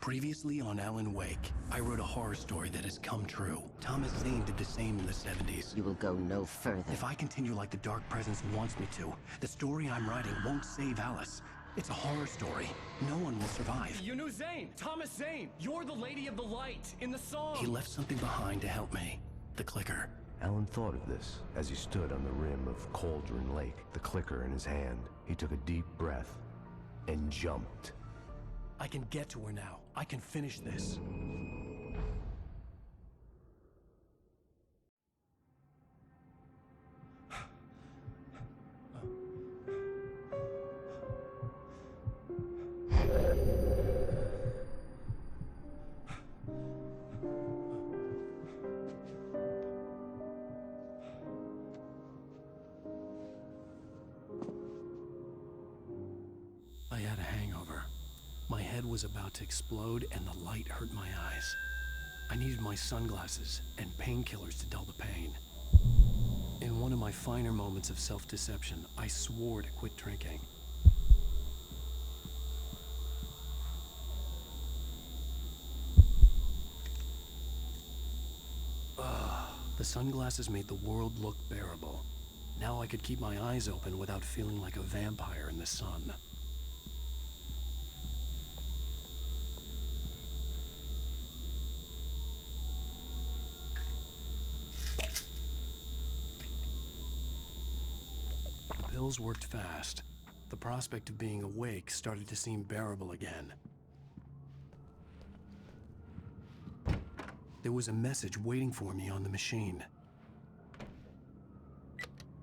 Previously on Alan Wake, I wrote a horror story that has come true. Thomas Zane did the same in the 70s. You will go no further. If I continue like the Dark Presence wants me to, the story I'm writing won't save Alice. It's a horror story. No one will survive. You knew Zane! Thomas Zane! You're the Lady of the Light in the song! He left something behind to help me. The clicker. Alan thought of this as he stood on the rim of Cauldron Lake, the clicker in his hand. He took a deep breath and jumped. I can get to her now. I can finish this. I had a hangover. My head was about to explode and the light hurt my eyes. I needed my sunglasses and painkillers to dull the pain. In one of my finer moments of self-deception, I swore to quit drinking. The sunglasses made the world look bearable. Now I could keep my eyes open without feeling like a vampire in the sun. The pills worked fast. The prospect of being awake started to seem bearable again. There was a message waiting for me on the machine.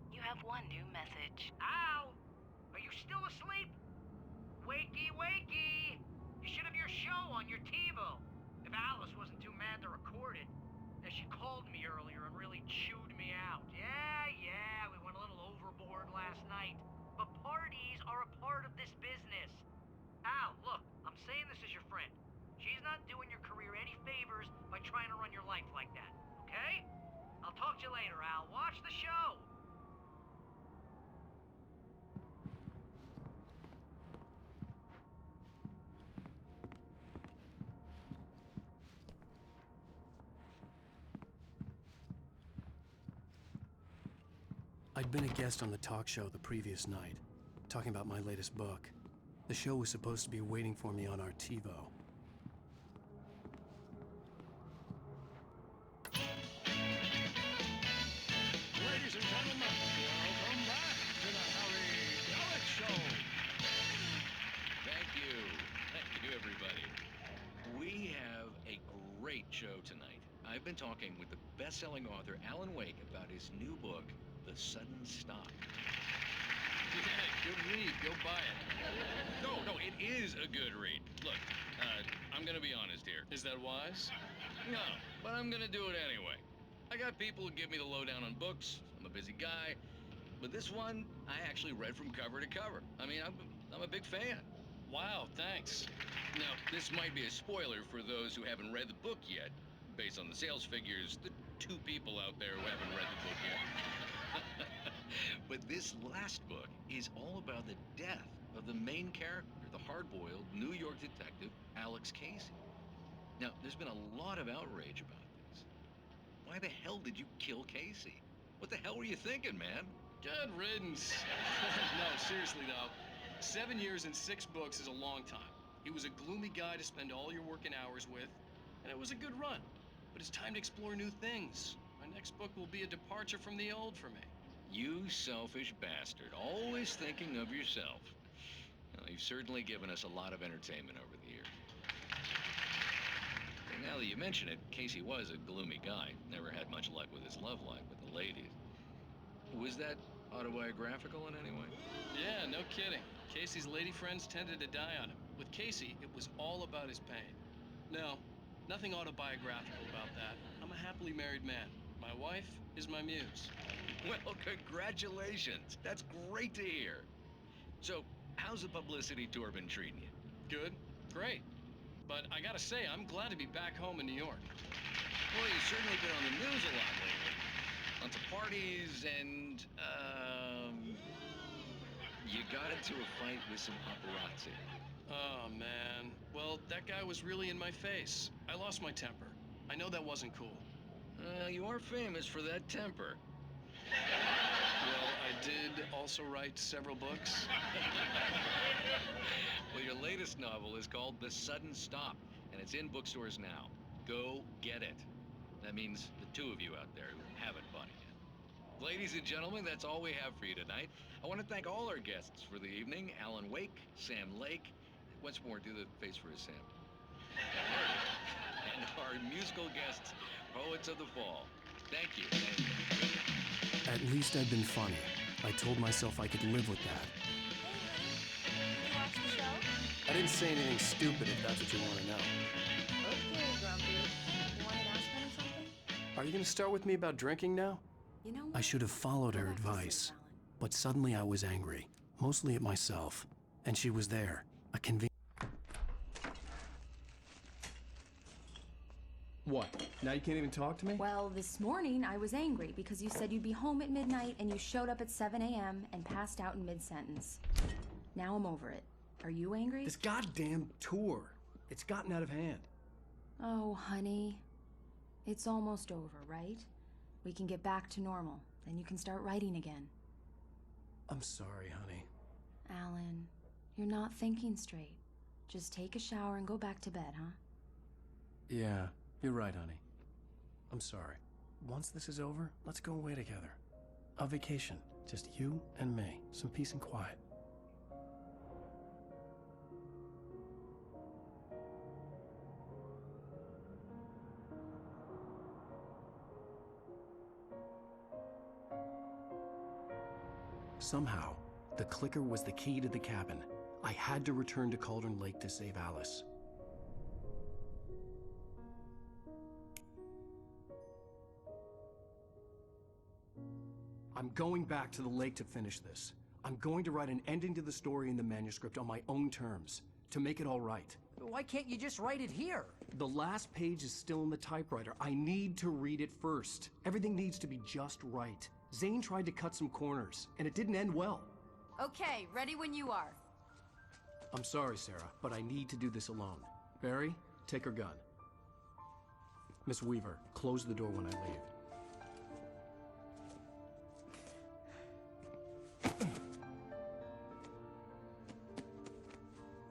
You have one new message. Al! Are you still asleep? Wakey, wakey! You should have your show on your TiVo. If Alice wasn't too mad to record it. As she called me earlier and really chewed me out. Yeah, we went a little overboard last night. But parties are a part of this business. Al, look, I'm saying this as your friend. She's not doing your career any favors by trying to run your life like that, okay? I'll talk to you later, Al. Watch the show! I'd been a guest on the talk show the previous night, talking about my latest book. The show was supposed to be waiting for me on our TiVo. Ladies and gentlemen, welcome back to the Harry Dalek Show. Thank you, everybody. We have a great show tonight. I've been talking with the best-selling author Alan Wake about his new book, The Sudden Stop. Yeah, good read. Go buy it. No, it is a good read. Look, I'm gonna be honest here. Is that wise? No, but I'm gonna do it anyway. I got people who give me the lowdown on books. I'm a busy guy. But this one, I actually read from cover to cover. I mean, I'm a big fan. Wow, thanks. Now, this might be a spoiler for those who haven't read the book yet. Based on the sales figures, the 2 people out there who haven't read the book yet. But this last book is all about the death of the main character, the hard-boiled New York detective, Alex Casey. Now, there's been a lot of outrage about this. Why the hell did you kill Casey? What the hell were you thinking, man? Good riddance. No, seriously though. 7 years and 6 books is a long time. He was a gloomy guy to spend all your working hours with, and it was a good run. But it's time to explore new things. My next book will be a departure from the old for me. You selfish bastard, always thinking of yourself. Well, you've certainly given us a lot of entertainment over the years. And now that you mention it, Casey was a gloomy guy. Never had much luck with his love life with the ladies. Was that autobiographical in any way? Yeah, no kidding. Casey's lady friends tended to die on him. With Casey, it was all about his pain. No, nothing autobiographical about that. I'm a happily married man. My wife is my muse. Well, congratulations. That's great to hear. So, how's the publicity tour been treating you? Good, great. But I gotta say, I'm glad to be back home in New York. Well, you've certainly been on the news a lot lately. Lots of parties and, you got into a fight with some paparazzi. Oh, man. Well, that guy was really in my face. I lost my temper. I know that wasn't cool. You are famous for that temper. Well, I did also write several books. Well, your latest novel is called The Sudden Stop, and it's in bookstores now. Go get it. That means the two of you out there who haven't bought it yet. Ladies and gentlemen, that's all we have for you tonight. I want to thank all our guests for the evening. Alan Wake, Sam Lake. Once more, do the face for his Sam. And our musical guests, Poets of the Fall. Thank you. At least I'd been funny. I told myself I could live with that. Did you watch the show? I didn't say anything stupid if that's what you want to know. Okay, Grumpy. You wanted to ask me something? Are you going to start with me about drinking now? You know what? I should have followed her Go back to sleep, advice. Alan. But suddenly I was angry, mostly at myself. And she was there, a convenient. What? Now you can't even talk to me? Well, this morning I was angry because you said you'd be home at midnight and you showed up at 7 a.m. and passed out in mid-sentence. Now I'm over it. Are you angry? This goddamn tour. It's gotten out of hand. Oh, honey. It's almost over, right? We can get back to normal. Then you can start writing again. I'm sorry, honey. Alan, you're not thinking straight. Just take a shower and go back to bed, huh? Yeah, you're right, honey. I'm sorry. Once this is over, let's go away together. A vacation. Just you and me. Some peace and quiet. Somehow, the clicker was the key to the cabin. I had to return to Cauldron Lake to save Alice. I'm going back to the lake to finish this. I'm going to write an ending to the story in the manuscript on my own terms, to make it all right. Why can't you just write it here? The last page is still in the typewriter. I need to read it first. Everything needs to be just right. Zane tried to cut some corners, and it didn't end well. Okay, ready when you are. I'm sorry, Sarah, but I need to do this alone. Barry, take her gun. Miss Weaver, close the door when I leave.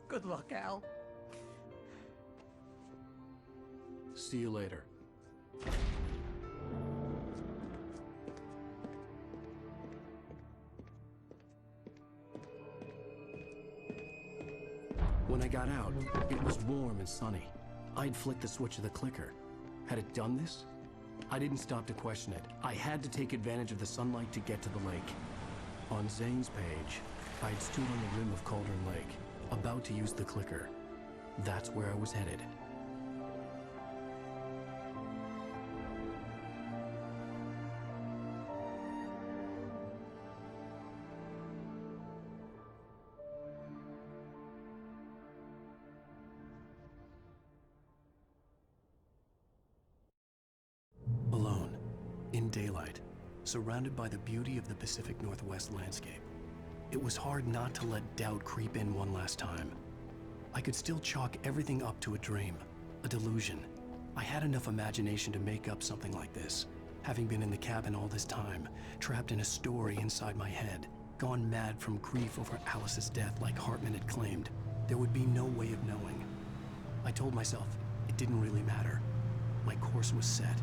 Good luck, Al. See you later. When I got out, it was warm and sunny. I'd flicked the switch of the clicker. Had it done this? I didn't stop to question it. I had to take advantage of the sunlight to get to the lake. On Zane's page, I'd stood on the rim of Cauldron Lake, about to use the clicker. That's where I was headed. Alone, in daylight, surrounded by the beauty of the Pacific Northwest landscape. It was hard not to let doubt creep in one last time. I could still chalk everything up to a dream, a delusion. I had enough imagination to make up something like this, having been in the cabin all this time, trapped in a story inside my head, gone mad from grief over Alice's death like Hartman had claimed. There would be no way of knowing. I told myself it didn't really matter. My course was set.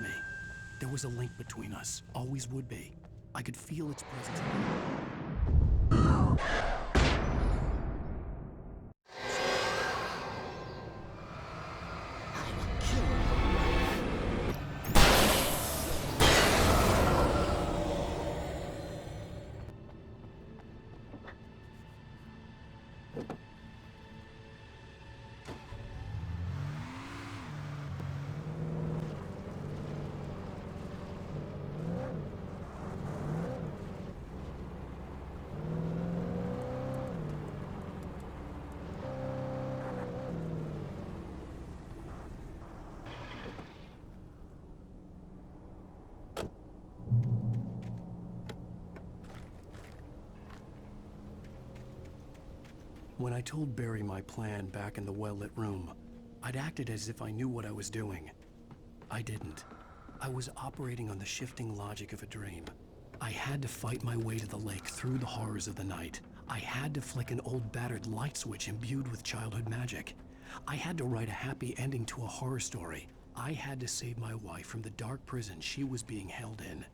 Me. There was a link between us, always would be. I could feel its presence. When I told Barry my plan back in the well-lit room, I'd acted as if I knew what I was doing. I didn't. I was operating on the shifting logic of a dream. I had to fight my way to the lake through the horrors of the night. I had to flick an old battered light switch imbued with childhood magic. I had to write a happy ending to a horror story. I had to save my wife from the dark prison she was being held in.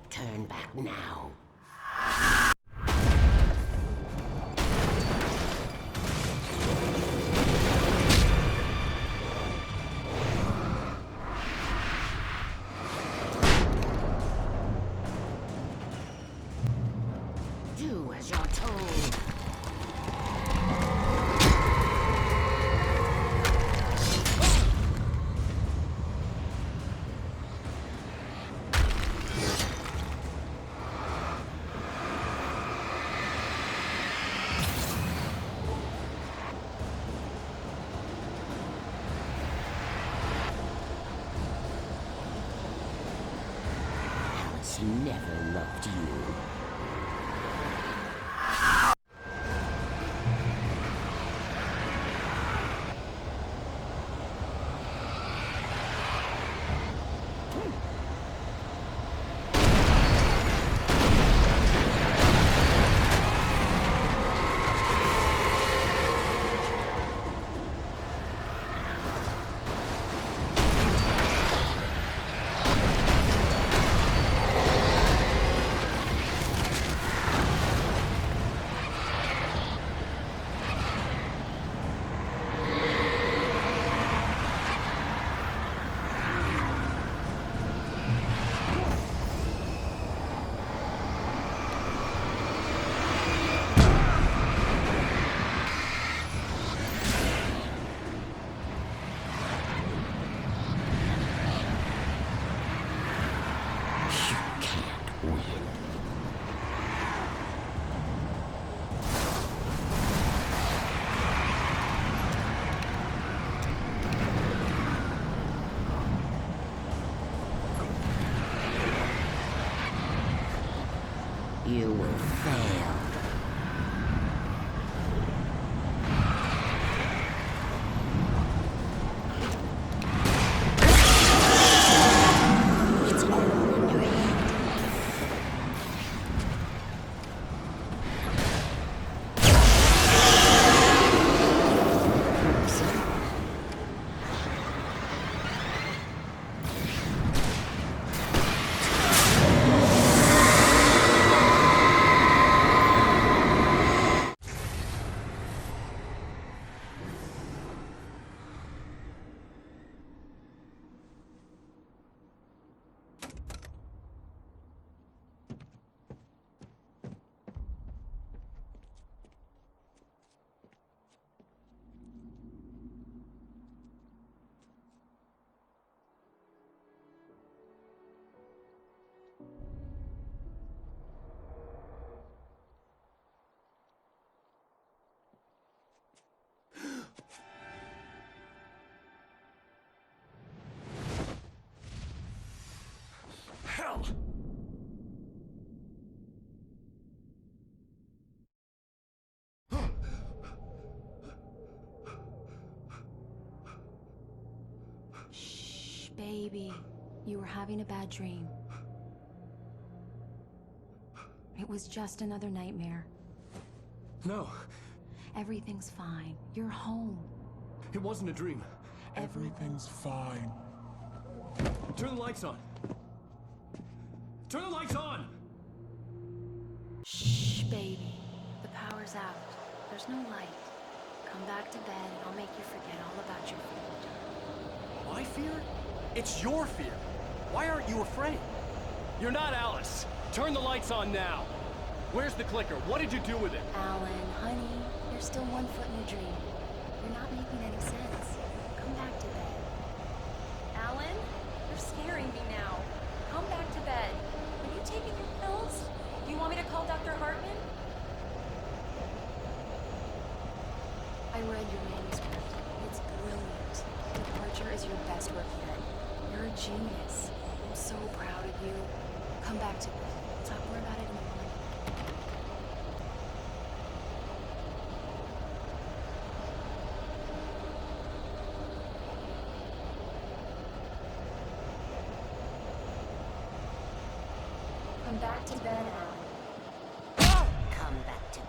Turn back now. Do as you're told. Alice never loved you. You will fail. It's all in your head. Hell! Shh, baby. You were having a bad dream. It was just another nightmare. No. Everything's fine. You're home. It wasn't a dream. Everything's fine. Turn the lights on. Turn the lights on! Shh, baby. The power's out. There's no light. Come back to bed and I'll make you forget all about your fear. My fear? It's your fear. Why aren't you afraid? You're not Alice. Turn the lights on now. Where's the clicker? What did you do with it? Alan, honey, you're still 1 foot in your dream. You're not making any sense. Come back to bed. Alan, you're scaring me now. Come back to bed. Are you taking your pills? Do you want me to call Dr. Hartman? I read your manuscript. It's brilliant. Departure is your best work yet. You're a genius. I'm so proud of you. Come back to bed. We'll talk more about it in the morning. Come back to bed, Alan. Come back to bed.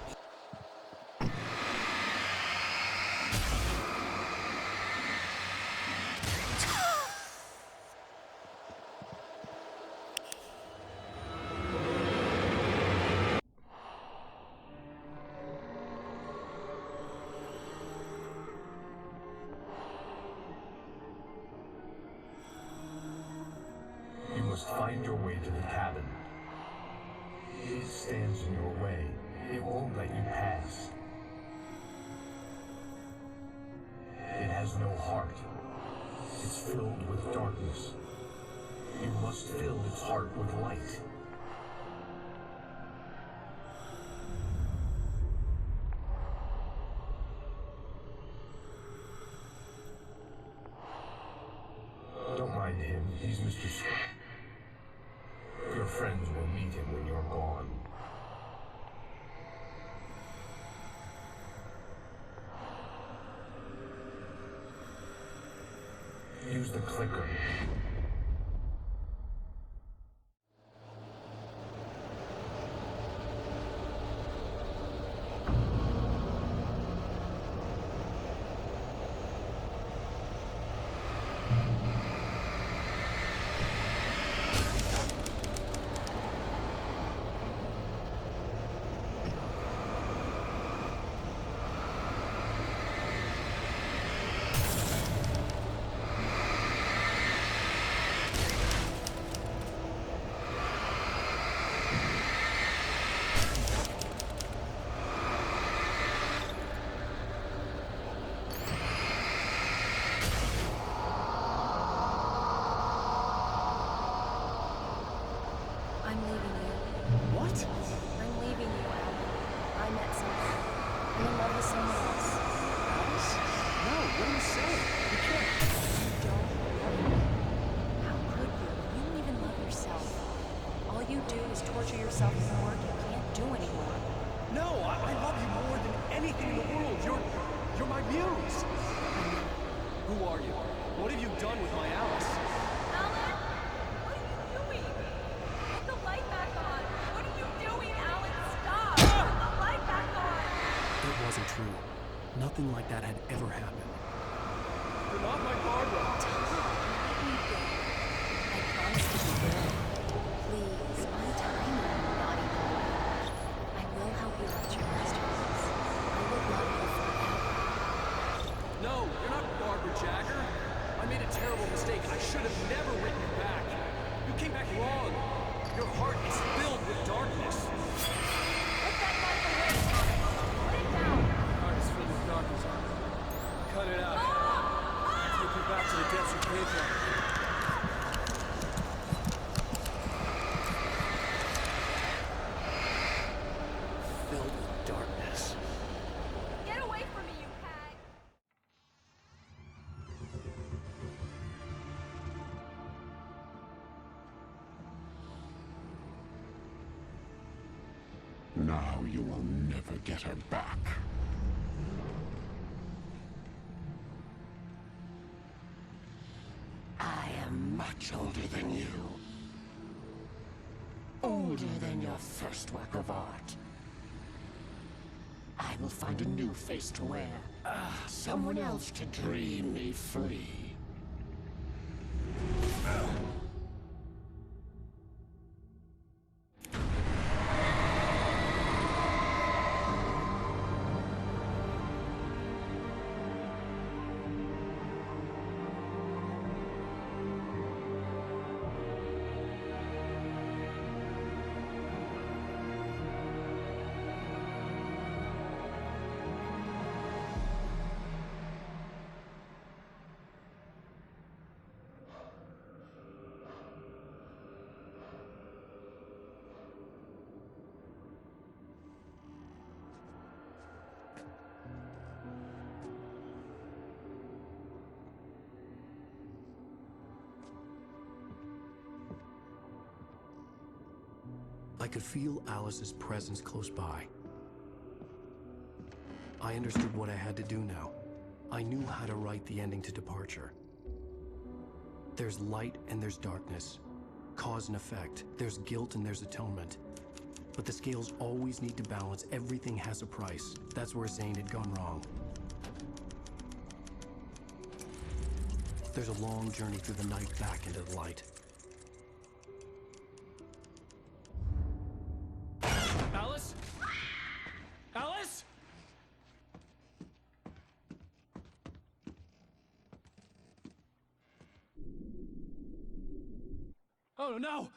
You must find your way to the cabin. It stands in your way. It won't let you pass. It has no heart. It's filled with darkness. You must fill its heart with light. Don't mind him. He's Mr. Scott. Your friends will meet him when you're gone. Use the clicker. I'm leaving you. What? I'm leaving you, Alan. I met someone. I'm in love with someone else. Alice? No, what are you saying? You can't. You don't love me. How could you? You don't even love yourself. All you do is torture yourself with work you can't do anymore. No, I love you more than anything in the world. You're my muse. Who are you? What have you done with my Alice? Alan? What are you doing? Put the light back on. What are you doing, Alan? Stop! Put the light back on! It wasn't true. Nothing like that had ever happened. You're not my Barbara. Let me go. I promise to be good. Please, untie me, you naughty boy. I will help you out your masterpiece. I will love you forever. No, you're not Barbara Jagger. I made a terrible mistake. I should have never written you back. You came back wrong. Your heart is filled with darkness. Put that knife away, Thomas. Put it down. Heart is filled with darkness. Cut it out. Take you back to the depths you came from. Filled with darkness. Get away from me, you hag! Now you will never get her back. I am much older than you. Older than your first work of art. I will find a new face to wear. Someone else to dream me free. I could feel Alice's presence close by. I understood what I had to do now. I knew how to write the ending to Departure. There's light and there's darkness. Cause and effect. There's guilt and there's atonement. But the scales always need to balance. Everything has a price. That's where Zane had gone wrong. There's a long journey through the night back into the light. Alice? Alice? Oh no!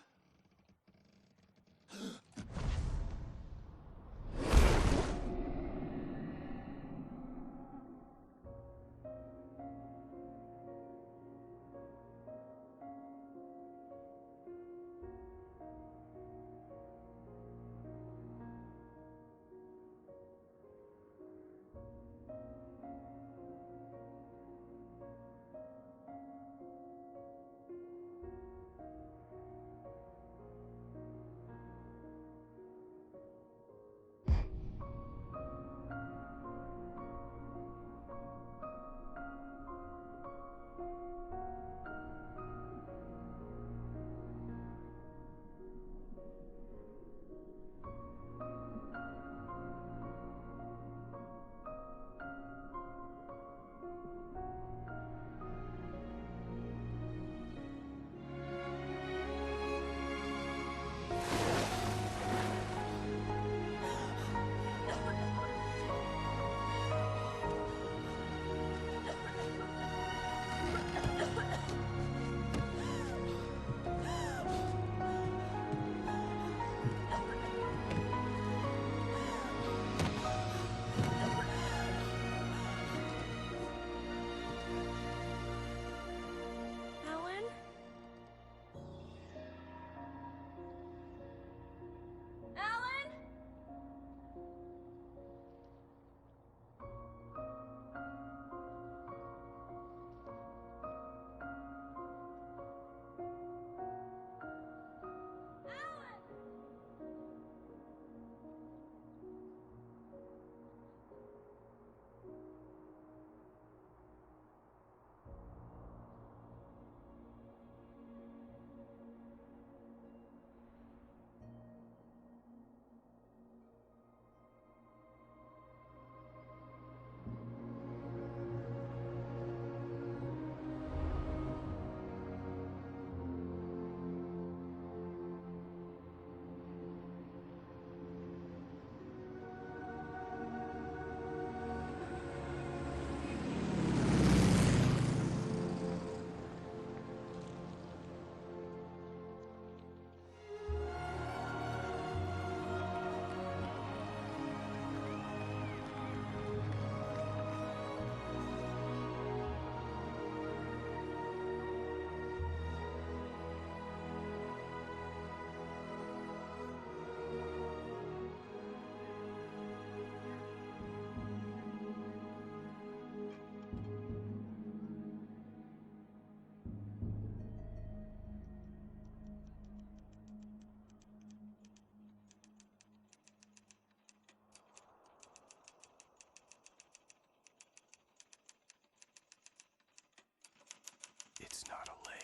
Alan? Alan? It's not a lake.